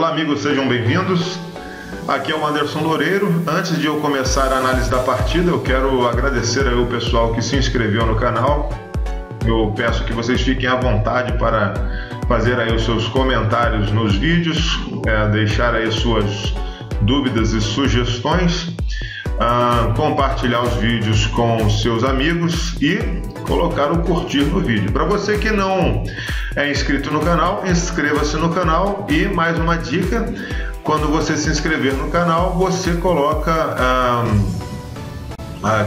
Olá amigos, sejam bem-vindos. Aqui é o Anderson Loureiro. Antes de eu começar a análise da partida, eu quero agradecer aí o pessoal que se inscreveu no canal. Eu peço que vocês fiquem à vontade para fazer aí os seus comentários nos vídeos, deixar aí suas dúvidas e sugestões, compartilhar os vídeos com seus amigos e colocar o curtir no vídeo. Para você que não é inscrito no canal, inscreva-se no canal. E mais uma dica: quando você se inscrever no canal, você coloca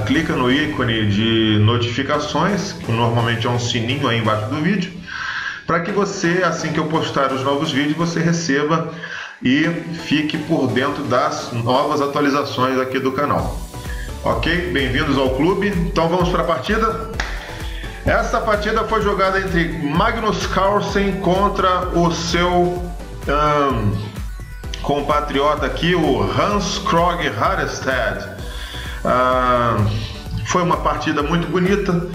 clica no ícone de notificações, que normalmente é um sininho aí embaixo do vídeo, para que você, assim que eu postar os novos vídeos, você receba e fique por dentro das novas atualizações aqui do canal. Ok? Bem-vindos ao clube. Então vamos para a partida. Essa partida foi jogada entre Magnus Carlsen contra o seu compatriota aqui, o Hans Krogh Harestad. Foi uma partida muito bonita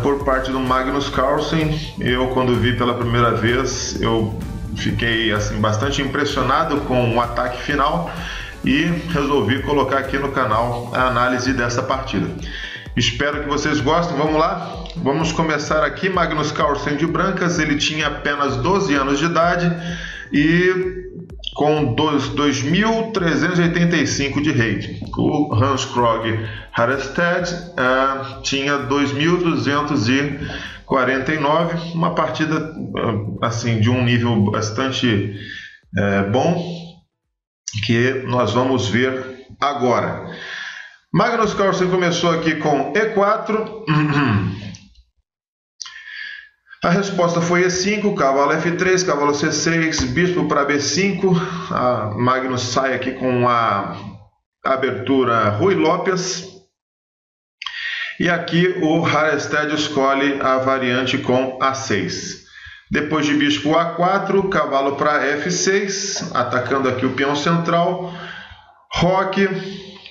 por parte do Magnus Carlsen. Eu, quando vi pela primeira vez, eu fiquei assim bastante impressionado com o ataque final e resolvi colocar aqui no canal a análise dessa partida. Espero que vocês gostem. Vamos lá, vamos começar aqui. Magnus Carlsen de brancas, ele tinha apenas 12 anos de idade e com 2.385 de rating. O Hans Krogh Harestad tinha 2.249, uma partida assim de um nível bastante bom, que nós vamos ver agora. Magnus Carlsen começou aqui com E4. A resposta foi E5, cavalo F3, cavalo C6, bispo para B5. A Magnus sai aqui com a abertura Ruy Lopes. E aqui o Harestad escolhe a variante com A6. Depois de bispo A4, cavalo para F6, atacando aqui o peão central. Roque,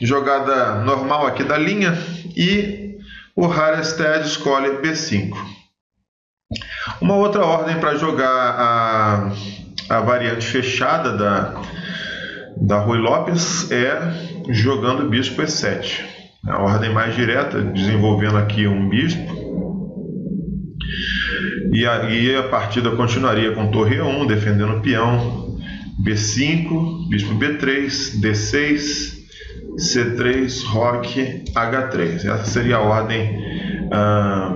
jogada normal aqui da linha. E o Harestad escolhe B5. Uma outra ordem para jogar a variante fechada da Ruy Lopes é jogando bispo E7. A ordem mais direta, desenvolvendo aqui um bispo. E aí a partida continuaria com torre E1, defendendo o peão. B5, bispo B3, D6, C3, roque, H3. Essa seria a ordem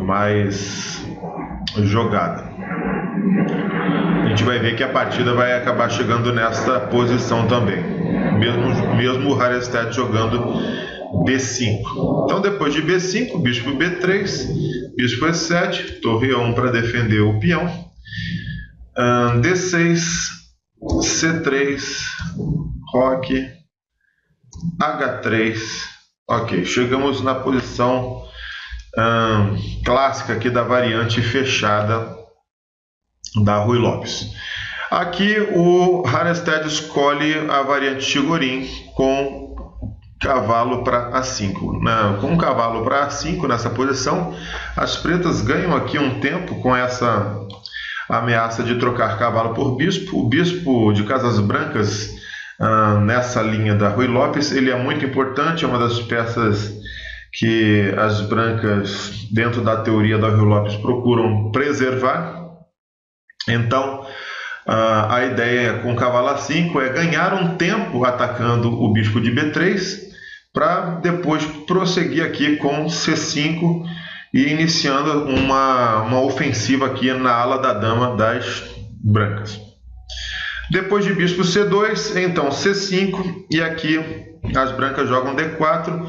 mais jogada. A gente vai ver que a partida vai acabar chegando nesta posição também, mesmo o Harestad jogando B5. Então depois de B5, bispo B3, bispo E7, torre E1 para defender o peão, D6, C3, roque, H3. Ok, chegamos na posição clássica aqui da variante fechada da Ruy Lopes. Aqui o Harestad escolhe a variante Chigorin com cavalo para A5. Com cavalo para A5 nessa posição, as pretas ganham aqui um tempo com essa ameaça de trocar cavalo por bispo. O bispo de casas brancas nessa linha da Ruy Lopes, ele é muito importante, é uma das peças que as brancas, dentro da teoria da Ruy Lopes, procuram preservar. Então, a ideia com cavalo A5 é ganhar um tempo atacando o bispo de B3, para depois prosseguir aqui com C5 e iniciando uma ofensiva aqui na ala da dama das brancas. Depois de bispo C2, então C5, e aqui as brancas jogam D4,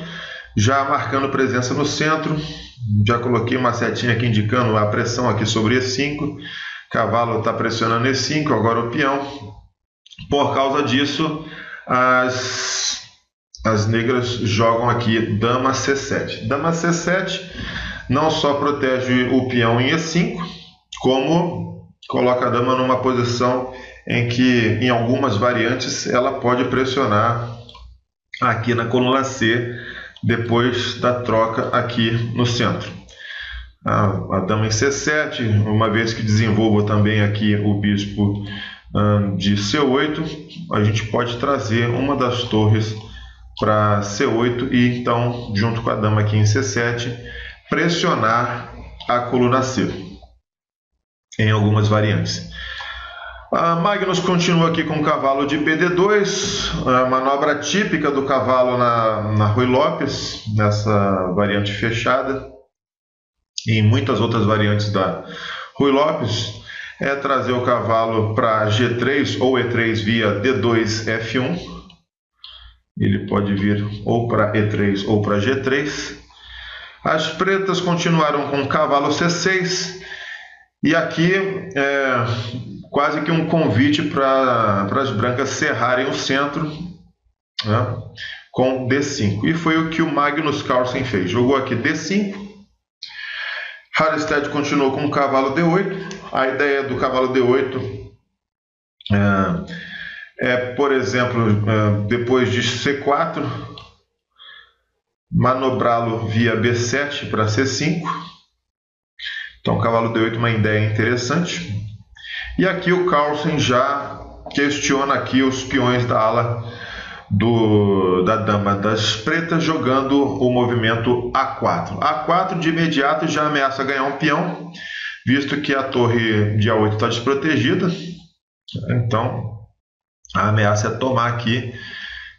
já marcando presença no centro. Já coloquei uma setinha aqui indicando a pressão aqui sobre E5. Cavalo está pressionando E5, agora o peão. Por causa disso, as negras jogam aqui dama C7. Dama C7 não só protege o peão em E5, como coloca a dama numa posição em que, em algumas variantes, ela pode pressionar aqui na coluna C, depois da troca aqui no centro. A dama em C7, uma vez que desenvolva também aqui o bispo de C8, a gente pode trazer uma das torres para C8 e então, junto com a dama aqui em C7, pressionar a coluna C em algumas variantes. Magnus continua aqui com o cavalo de PD2, a manobra típica do cavalo na Ruy Lopes, nessa variante fechada, e em muitas outras variantes da Ruy Lopes, é trazer o cavalo para G3 ou E3 via D2, F1. Ele pode vir ou para E3 ou para G3. As pretas continuaram com o cavalo C6, e aqui quase que um convite para as brancas cerrarem o centro, né, com D5. E foi o que o Magnus Carlsen fez. Jogou aqui D5. Harestad continuou com o cavalo D8. A ideia do cavalo D8 por exemplo, depois de C4, manobrá-lo via B7 para C5. Então, o cavalo D8 é uma ideia interessante. E aqui o Carlsen já questiona aqui os peões da ala da dama das pretas, jogando o movimento A4. A4 de imediato já ameaça ganhar um peão, visto que a torre de A8 está desprotegida. Então, a ameaça é tomar aqui,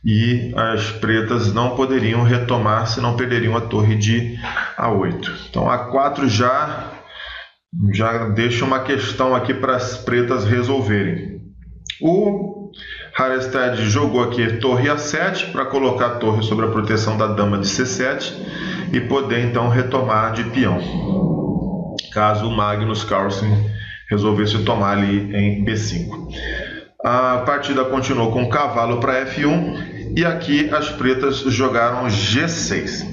e as pretas não poderiam retomar, senão perderiam a torre de A8. Então, A4 já deixa uma questão aqui para as pretas resolverem. O Harestad jogou aqui torre A7 para colocar a torre sobre a proteção da dama de C7 e poder então retomar de peão, caso o Magnus Carlsen resolvesse tomar ali em B5. A partida continuou com o cavalo para F1 e aqui as pretas jogaram G6.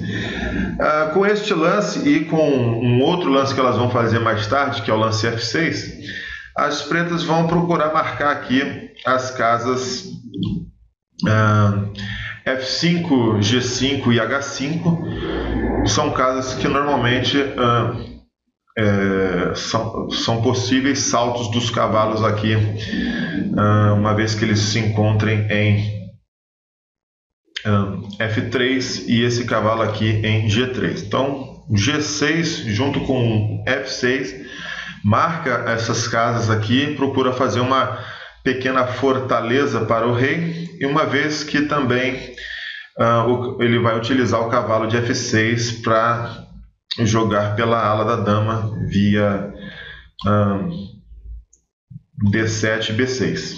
Com este lance e com um outro lance que elas vão fazer mais tarde, que é o lance F6, as pretas vão procurar marcar aqui as casas F5, G5 e H5. São casas que normalmente são possíveis saltos dos cavalos aqui, uma vez que eles se encontrem em F3 e esse cavalo aqui em G3. Então, G6 junto com F6 marca essas casas aqui, procura fazer uma pequena fortaleza para o rei, e uma vez que também ele vai utilizar o cavalo de F6 para jogar pela ala da dama via D7, B6.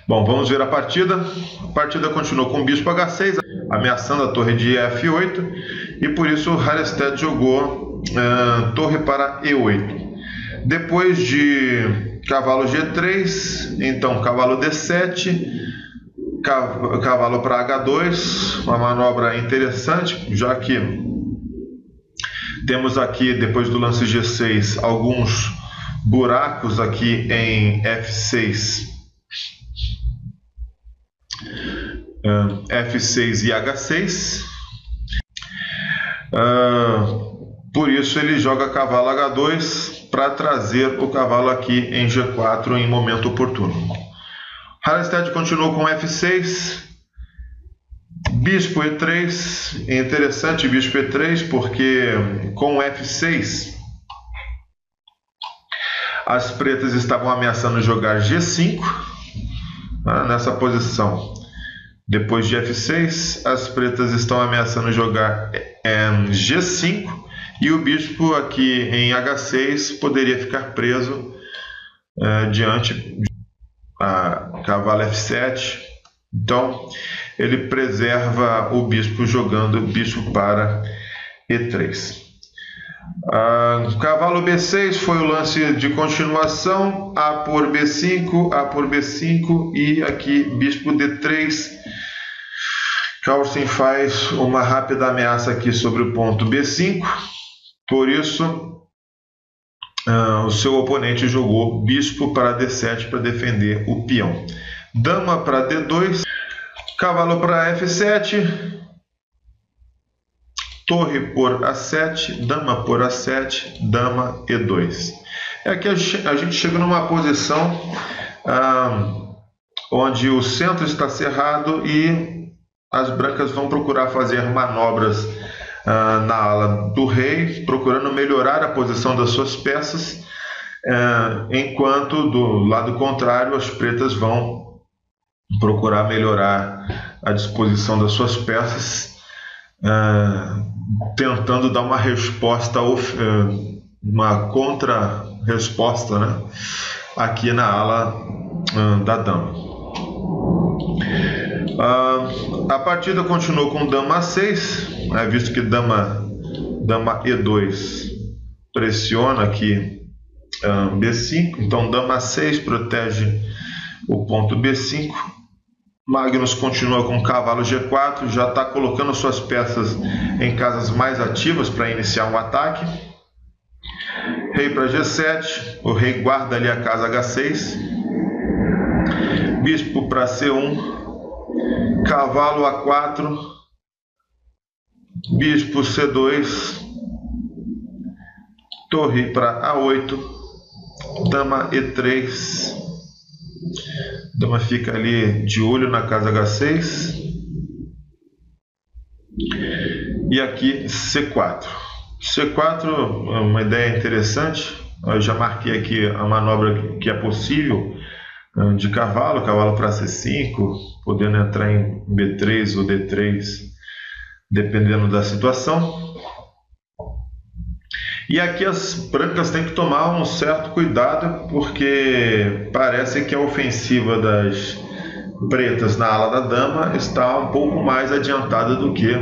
Bom, vamos ver a partida. A partida continuou com o bispo H6, ameaçando a torre de F8, e por isso Harestad jogou torre para E8. Depois de cavalo G3, então cavalo D7, cavalo para H2, uma manobra interessante, já que temos aqui, depois do lance G6, alguns buracos aqui em F6, F6 e H6. Por isso ele joga cavalo H2 para trazer o cavalo aqui em G4 em momento oportuno. Harestad continuou com F6, bispo E3. É interessante bispo E3 porque com F6 as pretas estavam ameaçando jogar G5, nessa posição. Depois de F6, as pretas estão ameaçando jogar G5, e o bispo aqui em H6 poderia ficar preso diante a cavalo F7. Então ele preserva o bispo jogando bispo para E3. Cavalo B6 foi o lance de continuação, A por B5, A por B5 e aqui bispo D3. Carlsen faz uma rápida ameaça aqui sobre o ponto B5, por isso o seu oponente jogou bispo para D7 para defender o peão. Dama para D2, cavalo para F7, torre por A7, dama por A7, dama E2. E aqui a gente chega numa posição onde o centro está cerrado e as brancas vão procurar fazer manobras na ala do rei, procurando melhorar a posição das suas peças, enquanto do lado contrário as pretas vão procurar melhorar a disposição das suas peças, tentando dar uma resposta, uma contra-resposta, né, aqui na ala da dama. A partida continuou com dama A6, visto que dama E2 pressiona aqui B5, então dama A6 protege o ponto B5. Magnus continua com cavalo G4, já está colocando suas peças em casas mais ativas para iniciar um ataque. Rei para G7, o rei guarda ali a casa H6. Bispo para C1, cavalo A4, bispo C2, torre para A8, dama E3, dama fica ali de olho na casa H6, e aqui C4. C4 é uma ideia interessante, eu já marquei aqui a manobra que é possível de cavalo para C5, podendo entrar em B3 ou D3, dependendo da situação. E aqui as brancas têm que tomar um certo cuidado, porque parece que a ofensiva das pretas na ala da dama está um pouco mais adiantada do que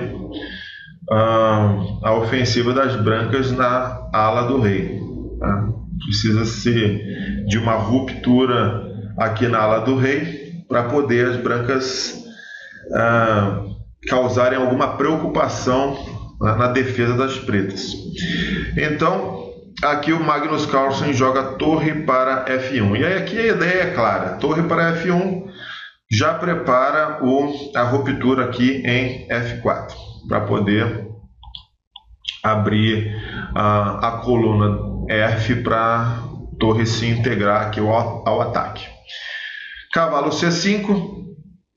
a ofensiva das brancas na ala do rei. Precisa-se de uma ruptura aqui na ala do rei para poder as brancas causarem alguma preocupação na defesa das pretas. Então aqui o Magnus Carlsen joga torre para F1, e aí aqui a ideia é clara: torre para F1 já prepara a ruptura aqui em F4 para poder abrir a coluna F para torre se integrar aqui ao ataque. Cavalo C5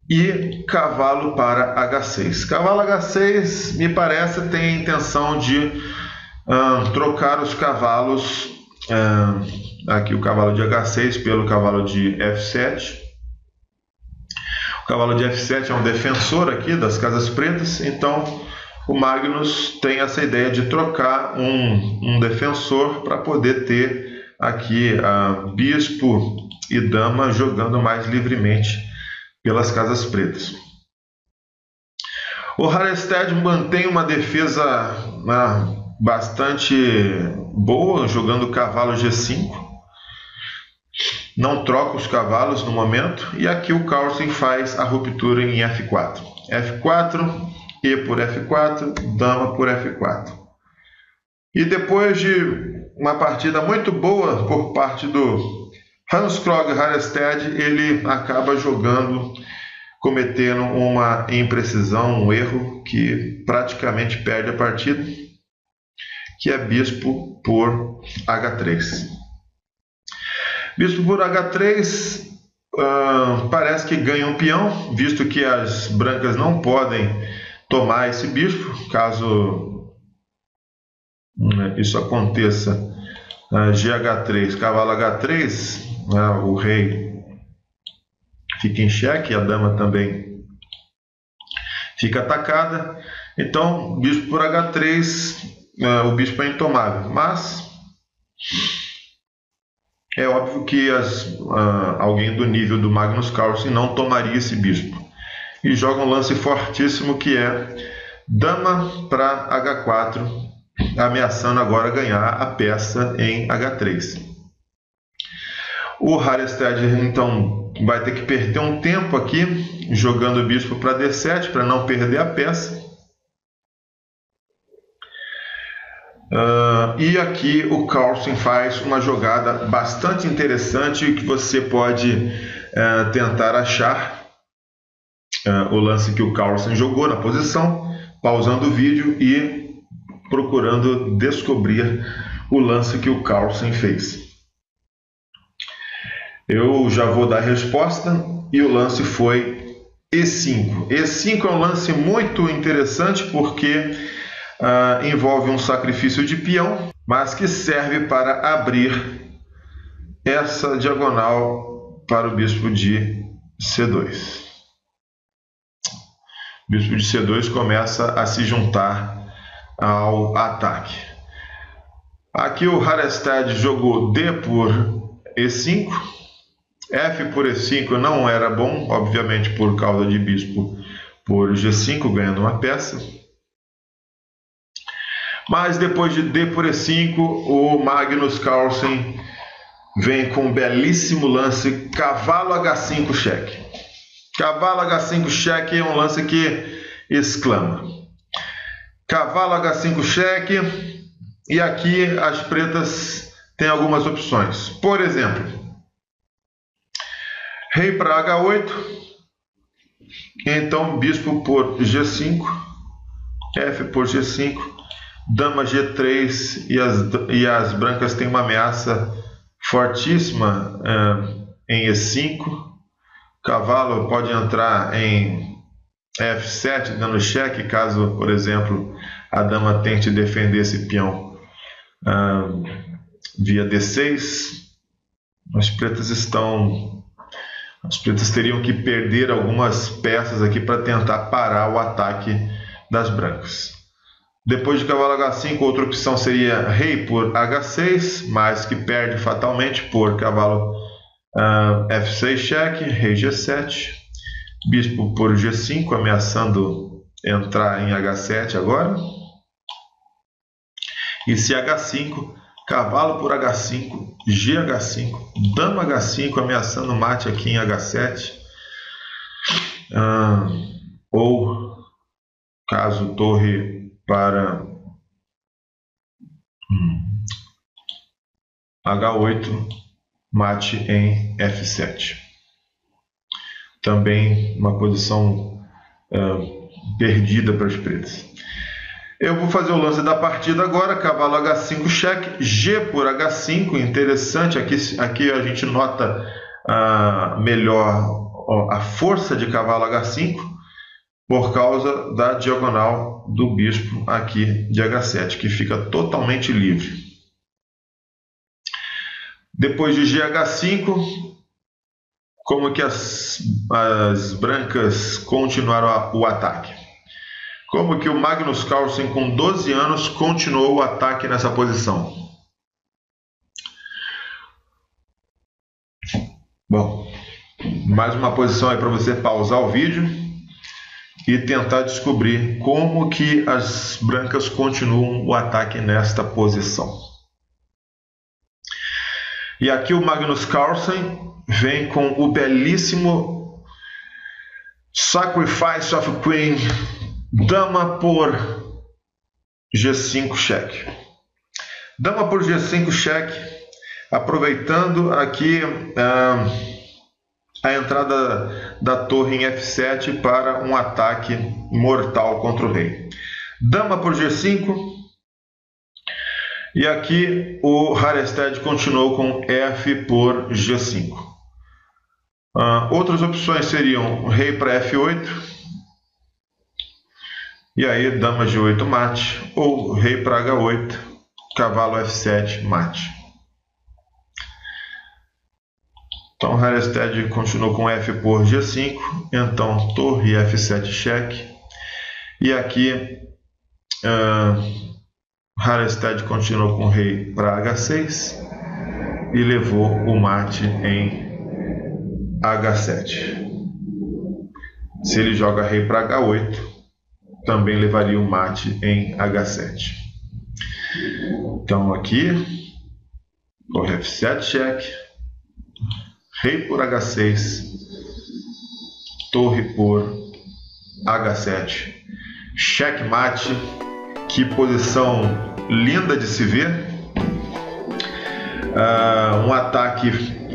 e cavalo para H6. Cavalo H6 me parece tem a intenção de trocar os cavalos, aqui o cavalo de H6 pelo cavalo de F7. O cavalo de F7 é um defensor aqui das casas pretas, então o Magnus tem essa ideia de trocar um defensor para poder ter aqui bispo e dama jogando mais livremente pelas casas pretas. O Harestad mantém uma defesa bastante boa, jogando cavalo G5. Não troca os cavalos no momento. E aqui o Carlsen faz a ruptura em F4. F4, E por F4, dama por F4. E depois de uma partida muito boa por parte do Hans Krog Harestad, ele acaba cometendo uma imprecisão, um erro que praticamente perde a partida, que é bispo por H3. Bispo por H3 parece que ganha um peão, visto que as brancas não podem tomar esse bispo. Caso isso aconteça, GH3, cavalo H3, o rei fica em xeque, a dama também fica atacada. Então, bispo por H3, o bispo é intomável, mas é óbvio que alguém do nível do Magnus Carlsen não tomaria esse bispo, e joga um lance fortíssimo, que é dama para H4, ameaçando agora ganhar a peça em H3. O Harestad então vai ter que perder um tempo aqui jogando o bispo para D7 para não perder a peça. E aqui o Carlsen faz uma jogada bastante interessante que você pode tentar achar o lance que o Carlsen jogou na posição, pausando o vídeo e procurando descobrir o lance que o Carlsen fez. Eu já vou dar a resposta e o lance foi E5. E5 é um lance muito interessante porque envolve um sacrifício de peão, mas que serve para abrir essa diagonal para o bispo de C2. O bispo de C2 começa a se juntar ao ataque. Aqui o Harestad jogou D por E5. F por E5 não era bom, obviamente por causa de bispo por G5, ganhando uma peça. Mas depois de D por E5, o Magnus Carlsen vem com um belíssimo lance, cavalo H5 cheque. Cavalo H5 cheque é um lance que exclama. Cavalo H5 cheque, e aqui as pretas têm algumas opções. Por exemplo, rei para H8, então bispo por G5, F por G5, dama G3 e as brancas têm uma ameaça fortíssima em E5. Cavalo pode entrar em F7 dando cheque, caso, por exemplo, a dama tente defender esse peão via D6. As pretas teriam que perder algumas peças aqui para tentar parar o ataque das brancas. Depois de cavalo H5, outra opção seria rei por H6, mas que perde fatalmente por cavalo F6 cheque, rei G7, bispo por G5, ameaçando entrar em H7 agora. E se H5, cavalo por H5, GH5, dama H5, ameaçando mate aqui em H7. Ou, caso torre para H8, mate em F7. Também uma posição perdida para as pretas. Eu vou fazer o lance da partida agora, cavalo H5 cheque, G por H5, interessante, aqui a gente nota melhor a força de cavalo H5, por causa da diagonal do bispo aqui de H7, que fica totalmente livre. Depois de GH5, como que as brancas continuaram o ataque? Como que o Magnus Carlsen, com 12 anos, continuou o ataque nessa posição? Bom, mais uma posição aí para você pausar o vídeo e tentar descobrir como que as brancas continuam o ataque nesta posição. E aqui o Magnus Carlsen vem com o belíssimo Sacrifice of Queen, dama por G5 cheque. Dama por G5 cheque, aproveitando aqui a entrada da torre em F7 para um ataque mortal contra o rei. Dama por G5, e aqui o Harestad continuou com F por G5. Outras opções seriam rei para F8, e aí dama G8 mate, ou rei para H8, cavalo F7 mate. Então Harestad continuou com F por G5, então torre F7 cheque, e aqui Harestad continuou com rei para H6 e levou o mate em H7. Se ele joga rei para H8, também levaria o mate em H7. Então aqui, torre F7 cheque, rei por H6, torre por H7, cheque mate. Que posição linda de se ver. Um ataque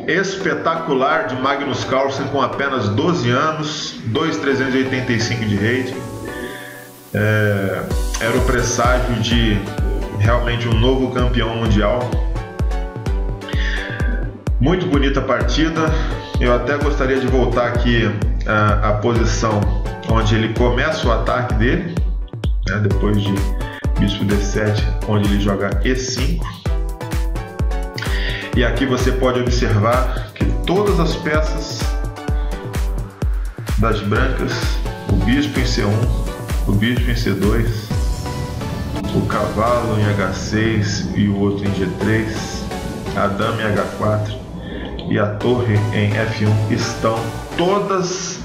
espetacular de Magnus Carlsen com apenas 12 anos, 2.385 de rating. Era o presságio de realmente um novo campeão mundial. Muito bonita a partida. Eu até gostaria de voltar aqui a posição onde ele começa o ataque dele, né, depois de bispo D7, onde ele joga E5. E aqui você pode observar que todas as peças das brancas, o bispo em C1, o bispo em C2, o cavalo em H6 e o outro em G3, a dama em H4 e a torre em F1 estão todas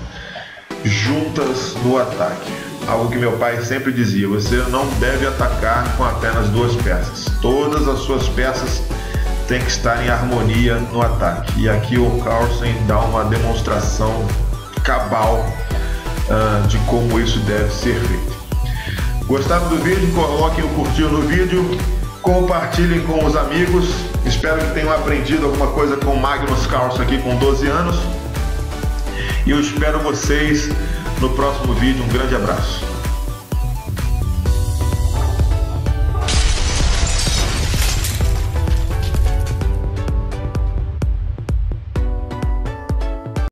juntas no ataque. Algo que meu pai sempre dizia: você não deve atacar com apenas duas peças. Todas as suas peças têm que estar em harmonia no ataque. E aqui o Carlsen dá uma demonstração cabal de como isso deve ser feito. Gostaram do vídeo? Coloquem o curtir no vídeo, compartilhem com os amigos. Espero que tenham aprendido alguma coisa com Magnus Carlsen aqui com 12 anos. E eu espero vocês no próximo vídeo. Um grande abraço.